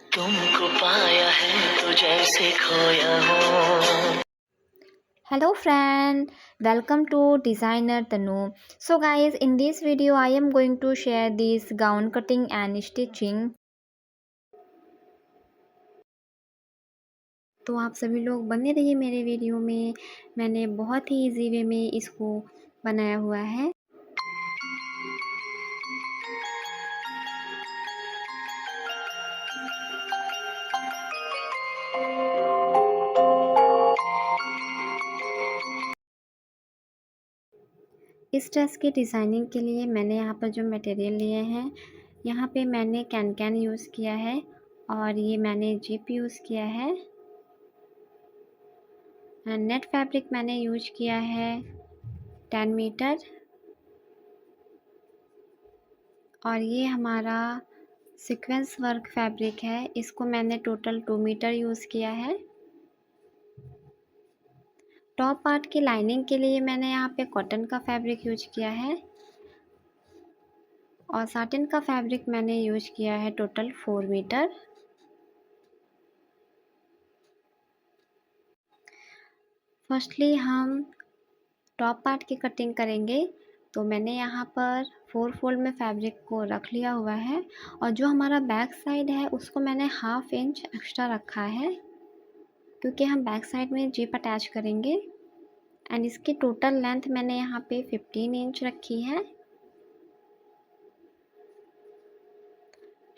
तुमको पाया है तो जैसे खोया हूँ। Hello friend, welcome to designer Tanu. So guys, in this video I am going to share this gown cutting and stitching. तो आप सभी लोग बने रहिए मेरे वीडियो में। मैंने बहुत ही इजी वे में इसको बनाया हुआ है। इस ड्रेस की डिज़ाइनिंग के लिए मैंने यहाँ पर जो मटेरियल लिए हैं, यहाँ पे मैंने कैन यूज़ किया है और ये मैंने जिप यूज़ किया है। नेट फैब्रिक मैंने यूज किया है 10 मीटर और ये हमारा सीक्वेंस वर्क फैब्रिक है। इसको मैंने टोटल 2 मीटर यूज़ किया है। टॉप पार्ट की लाइनिंग के लिए मैंने यहाँ पे कॉटन का फैब्रिक यूज किया है और साटिन का फैब्रिक मैंने यूज किया है टोटल 4 मीटर। फर्स्टली हम टॉप पार्ट की कटिंग करेंगे। तो मैंने यहाँ पर 4 फोल्ड में फैब्रिक को रख लिया हुआ है और जो हमारा बैक साइड है उसको मैंने हाफ इंच एक्स्ट्रा रखा है क्योंकि हम बैक साइड में जिप अटैच करेंगे। एंड इसकी टोटल लेंथ मैंने यहाँ पे 15 इंच रखी है।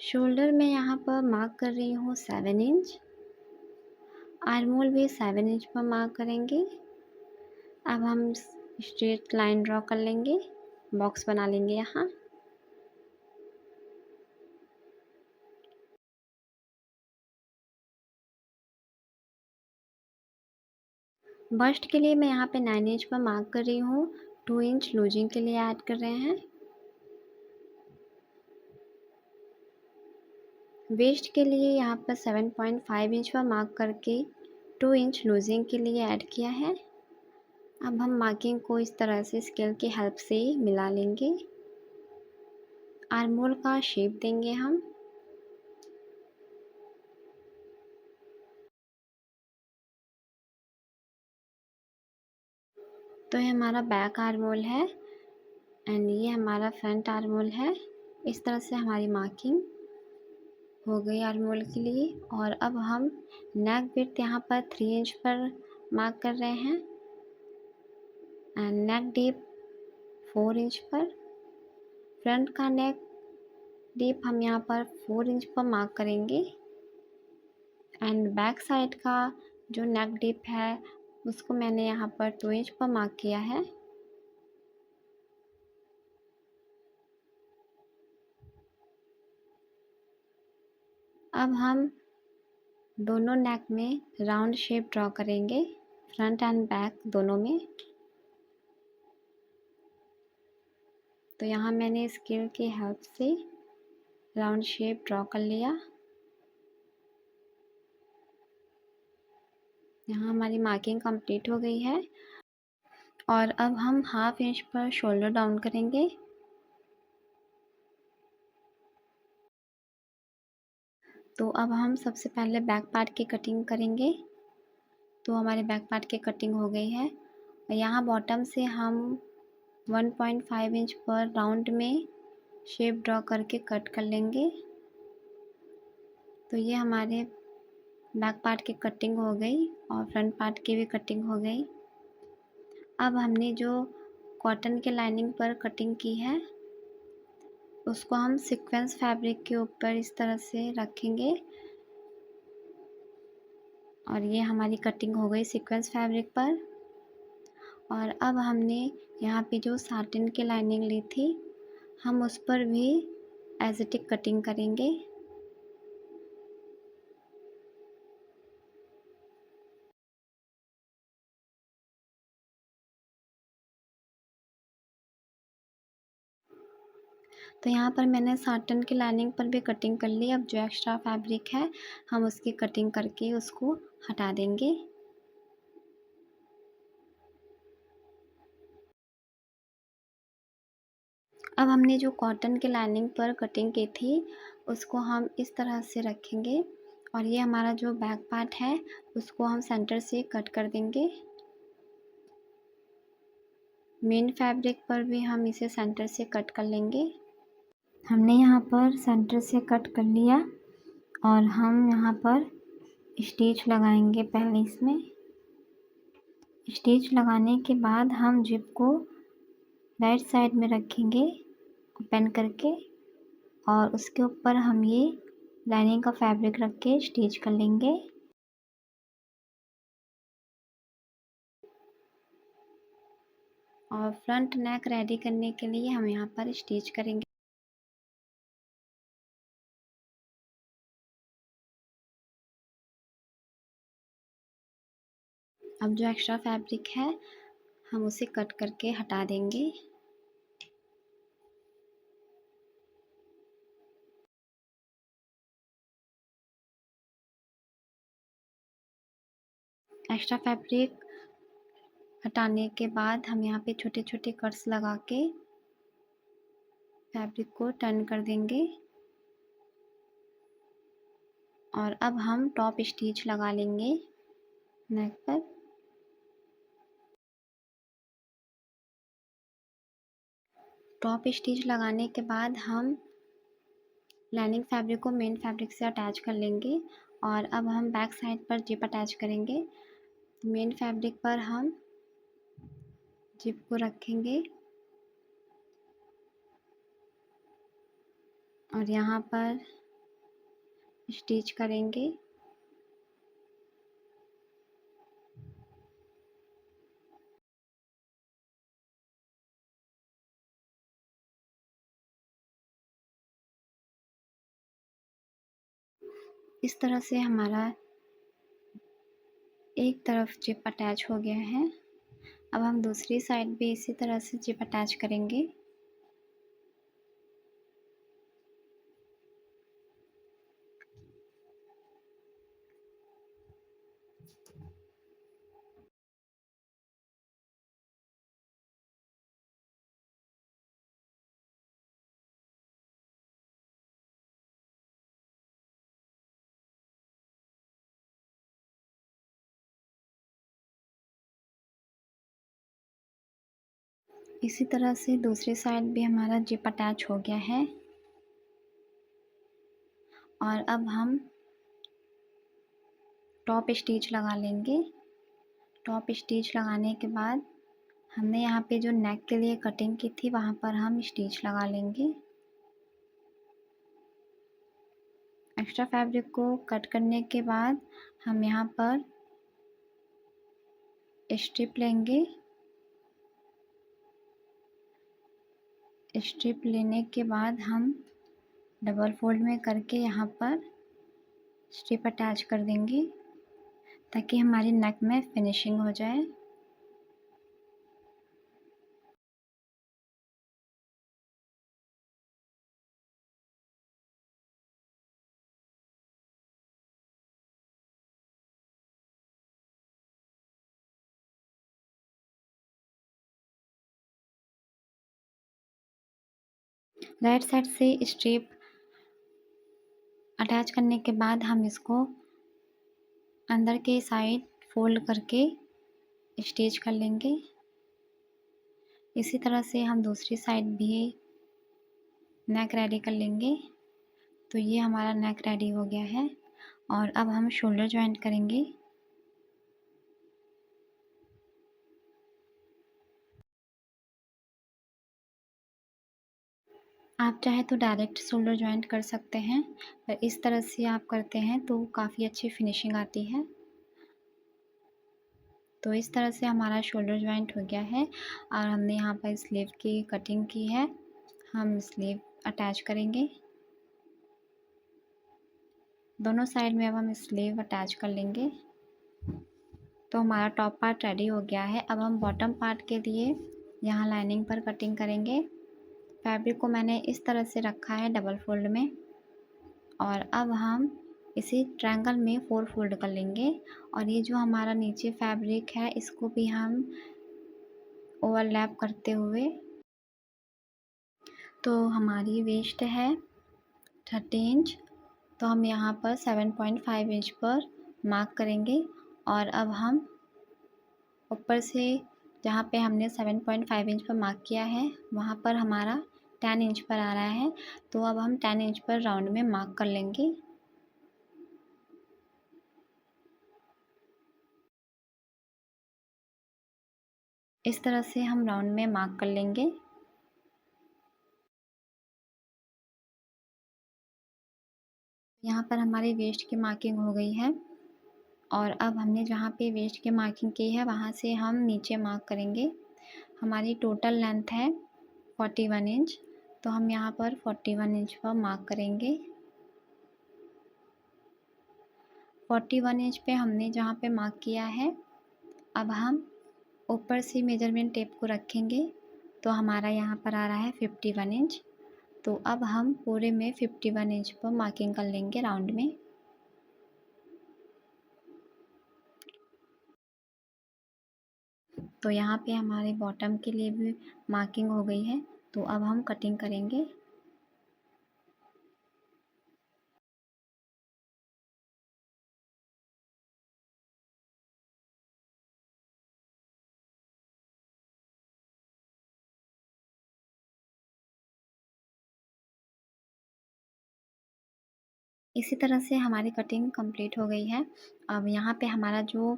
शोल्डर में यहाँ पर मार्क कर रही हूँ 7 इंच। आर्म होल भी 7 इंच पर मार्क करेंगे। अब हम स्ट्रेट लाइन ड्रॉ कर लेंगे, बॉक्स बना लेंगे यहाँ। बस्ट के लिए मैं यहाँ पे 9 इंच पर मार्क कर रही हूँ। 2 इंच लूजिंग के लिए ऐड कर रहे हैं। वेस्ट के लिए यहाँ पर 7.5 इंच पर मार्क करके 2 इंच लूजिंग के लिए ऐड किया है। अब हम मार्किंग को इस तरह से स्केल की हेल्प से मिला लेंगे। आर्म होल का शेप देंगे हम। तो ये हमारा बैक आर्म होल है एंड ये हमारा फ्रंट आर्म होल है। इस तरह से हमारी मार्किंग हो गई आर्म होल के लिए। और अब हम नेक विड्थ यहाँ पर 3 इंच पर मार्क कर रहे हैं एंड नेक डीप 4 इंच पर। फ्रंट का नेक डीप हम यहाँ पर 4 इंच पर मार्क करेंगे एंड बैक साइड का जो नेक डीप है उसको मैंने यहाँ पर 2 इंच पर मार्क किया है। अब हम दोनों नेक में राउंड शेप ड्रॉ करेंगे, फ्रंट एंड बैक दोनों में। तो यहाँ मैंने स्केल की हेल्प से राउंड शेप ड्रॉ कर लिया। यहाँ हमारी मार्किंग कंप्लीट हो गई है और अब हम हाफ इंच पर शोल्डर डाउन करेंगे। तो अब हम सबसे पहले बैक पार्ट की कटिंग करेंगे। तो हमारे बैक पार्ट की कटिंग हो गई है और यहाँ बॉटम से हम 1.5 इंच पर राउंड में शेप ड्रॉ करके कट कर लेंगे। तो ये हमारे बैक पार्ट की कटिंग हो गई और फ्रंट पार्ट की भी कटिंग हो गई। अब हमने जो कॉटन के लाइनिंग पर कटिंग की है उसको हम सीक्वेंस फैब्रिक के ऊपर इस तरह से रखेंगे और ये हमारी कटिंग हो गई सीक्वेंस फैब्रिक पर। और अब हमने यहाँ पे जो साटिन की लाइनिंग ली थी हम उस पर भी एज इट इज कटिंग करेंगे। तो यहाँ पर मैंने साटन की लाइनिंग पर भी कटिंग कर ली। अब जो एक्स्ट्रा फैब्रिक है हम उसकी कटिंग करके उसको हटा देंगे। अब हमने जो कॉटन की लाइनिंग पर कटिंग की थी उसको हम इस तरह से रखेंगे और ये हमारा जो बैक पार्ट है उसको हम सेंटर से कट कर देंगे। मेन फैब्रिक पर भी हम इसे सेंटर से कट कर लेंगे। हमने यहाँ पर सेंटर से कट कर लिया और हम यहाँ पर स्टिच लगाएंगे। पहले इसमें स्टिच लगाने के बाद हम जिप को राइट साइड में रखेंगे ओपन करके, और उसके ऊपर हम ये लाइनिंग का फैब्रिक रख के स्टिच कर लेंगे। और फ्रंट नेक रेडी करने के लिए हम यहाँ पर स्टिच करेंगे। अब जो एक्स्ट्रा फैब्रिक है हम उसे कट करके हटा देंगे। एक्स्ट्रा फैब्रिक हटाने के बाद हम यहाँ पे छोटे छोटे कट्स लगा के फैब्रिक को टर्न कर देंगे। और अब हम टॉप स्टिच लगा लेंगे नेक पर। टॉप स्टिच लगाने के बाद हम लाइनिंग फैब्रिक को मेन फैब्रिक से अटैच कर लेंगे। और अब हम बैक साइड पर जिप अटैच करेंगे। मेन फैब्रिक पर हम जिप को रखेंगे और यहाँ पर स्टिच करेंगे। इस तरह से हमारा एक तरफ जिप अटैच हो गया है। अब हम दूसरी साइड भी इसी तरह से जिप अटैच करेंगे। इसी तरह से दूसरी साइड भी हमारा जिप अटैच हो गया है। और अब हम टॉप स्टिच लगा लेंगे। टॉप स्टिच लगाने के बाद हमने यहाँ पे जो नेक के लिए कटिंग की थी वहाँ पर हम स्टिच लगा लेंगे। एक्स्ट्रा फैब्रिक को कट करने के बाद हम यहाँ पर स्ट्रिप लेंगे। स्ट्रिप लेने के बाद हम डबल फोल्ड में करके यहाँ पर स्ट्रिप अटैच कर देंगे ताकि हमारी नेक में फिनिशिंग हो जाए। राइट साइड से स्ट्रिप अटैच करने के बाद हम इसको अंदर के साइड फोल्ड करके स्टिच कर लेंगे। इसी तरह से हम दूसरी साइड भी नेक रेडी कर लेंगे। तो ये हमारा नेक रेडी हो गया है। और अब हम शोल्डर जॉइंट करेंगे। आप चाहे तो डायरेक्ट शोल्डर जॉइंट कर सकते हैं, पर इस तरह से आप करते हैं तो काफ़ी अच्छी फिनिशिंग आती है। तो इस तरह से हमारा शोल्डर जॉइंट हो गया है। और हमने यहाँ पर स्लीव की कटिंग की है। हम स्लीव अटैच करेंगे। दोनों साइड में अब हम स्लीव अटैच कर लेंगे। तो हमारा टॉप पार्ट रेडी हो गया है। अब हम बॉटम पार्ट के लिए यहाँ लाइनिंग पर कटिंग करेंगे। फैब्रिक को मैंने इस तरह से रखा है डबल फोल्ड में। और अब हम इसे ट्रायंगल में 4 फोल्ड कर लेंगे। और ये जो हमारा नीचे फैब्रिक है इसको भी हम ओवरलैप करते हुए, तो हमारी वेस्ट है 30 इंच, तो हम यहाँ पर 7.5 इंच पर मार्क करेंगे और अब हम ऊपर से जहाँ पे हमने 7.5 इंच पर मार्क किया है वहाँ पर हमारा 10 इंच पर आ रहा है, तो अब हम 10 इंच पर राउंड में मार्क कर लेंगे। इस तरह से हम राउंड में मार्क कर लेंगे। यहाँ पर हमारी वेस्ट की मार्किंग हो गई है और अब हमने जहाँ पे वेस्ट की मार्किंग की है वहाँ से हम नीचे मार्क करेंगे। हमारी टोटल लेंथ है 41 इंच, तो हम यहाँ पर 41 इंच पर मार्क करेंगे। 41 इंच पे हमने जहाँ पे मार्क किया है, अब हम ऊपर से मेजरमेंट टेप को रखेंगे तो हमारा यहाँ पर आ रहा है 51 इंच। तो अब हम पूरे में 51 इंच पर मार्किंग कर लेंगे राउंड में। तो यहाँ पे हमारे बॉटम के लिए भी मार्किंग हो गई है, तो अब हम कटिंग करेंगे। इसी तरह से हमारी कटिंग कंप्लीट हो गई है। अब यहाँ पे हमारा जो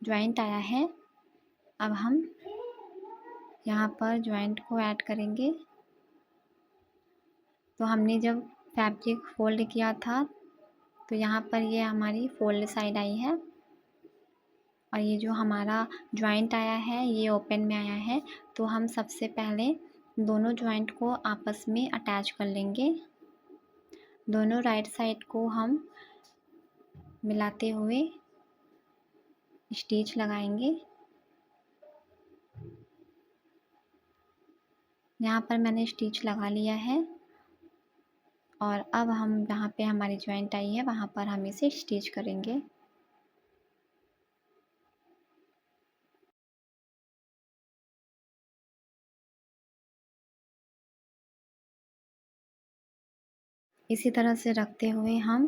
जॉइंट आया है, अब हम यहाँ पर जॉइंट को ऐड करेंगे। तो हमने जब फैब्रिक फोल्ड किया था तो यहाँ पर ये हमारी फोल्ड साइड आई है और ये जो हमारा जॉइंट आया है ये ओपन में आया है। तो हम सबसे पहले दोनों जॉइंट को आपस में अटैच कर लेंगे। दोनों राइट साइड को हम मिलाते हुए स्टिच लगाएंगे। यहाँ पर मैंने स्टिच लगा लिया है और अब हम जहाँ पे हमारी जॉइंट आई है वहाँ पर हम इसे स्टिच करेंगे। इसी तरह से रखते हुए हम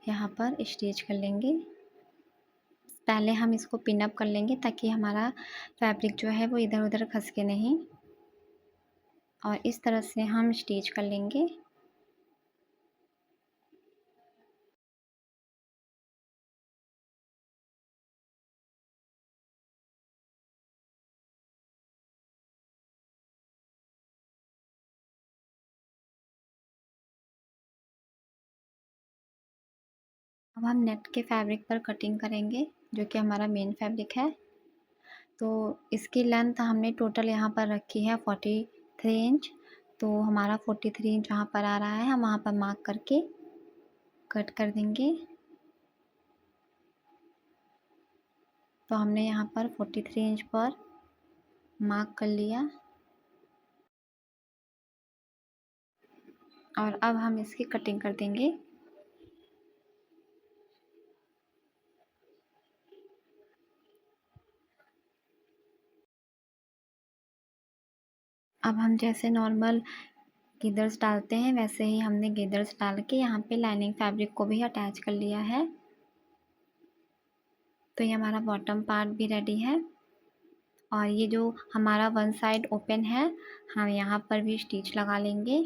यहाँ पर स्टिच कर लेंगे। पहले हम इसको पिन अप कर लेंगे ताकि हमारा फैब्रिक जो है वो इधर उधर खसके नहीं, और इस तरह से हम स्टिच कर लेंगे। अब हम नेट के फैब्रिक पर कटिंग करेंगे जो कि हमारा मेन फैब्रिक है। तो इसकी लेंथ हमने टोटल यहाँ पर रखी है 43 इंच। तो हमारा 43 इंच जहाँ पर आ रहा है हम वहाँ पर मार्क करके कट कर देंगे। तो हमने यहाँ पर 43 इंच पर मार्क कर लिया और अब हम इसकी कटिंग कर देंगे। अब हम जैसे नॉर्मल गीदर्स डालते हैं वैसे ही हमने गीदर्स डाल के यहाँ पे लाइनिंग फैब्रिक को भी अटैच कर लिया है। तो ये हमारा बॉटम पार्ट भी रेडी है और ये जो हमारा वन साइड ओपन है हम यहाँ पर भी स्टिच लगा लेंगे।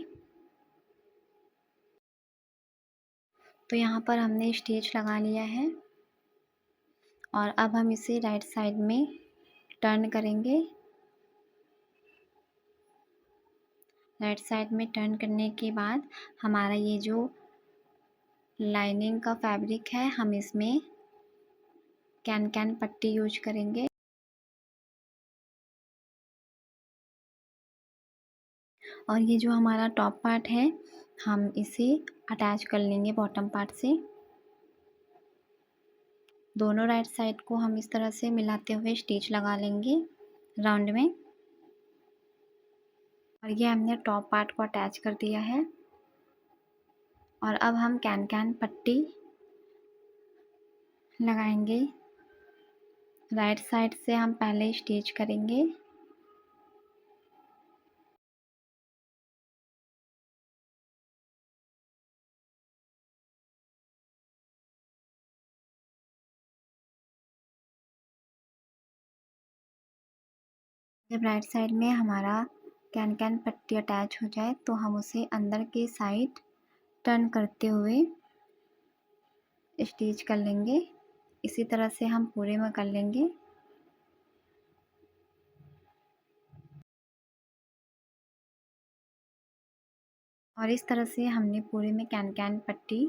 तो यहाँ पर हमने स्टिच लगा लिया है और अब हम इसे राइट साइड में टर्न करेंगे। राइट साइड में टर्न करने के बाद हमारा ये जो लाइनिंग का फैब्रिक है हम इसमें कैन पट्टी यूज करेंगे और ये जो हमारा टॉप पार्ट है हम इसे अटैच कर लेंगे बॉटम पार्ट से। दोनों राइट साइड को हम इस तरह से मिलाते हुए स्टिच लगा लेंगे राउंड में और ये हमने टॉप पार्ट को अटैच कर दिया है। और अब हम कैन पट्टी लगाएंगे। राइट साइड से हम पहले स्टिच करेंगे जब राइट साइड में हमारा कैन पट्टी अटैच हो जाए तो हम उसे अंदर के साइड टर्न करते हुए स्टिच कर लेंगे। इसी तरह से हम पूरे में कर लेंगे। और इस तरह से हमने पूरे में कैन पट्टी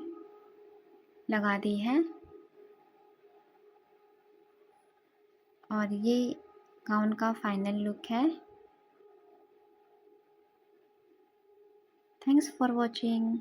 लगा दी है। और ये गाउन का फाइनल लुक है। Thanks for watching.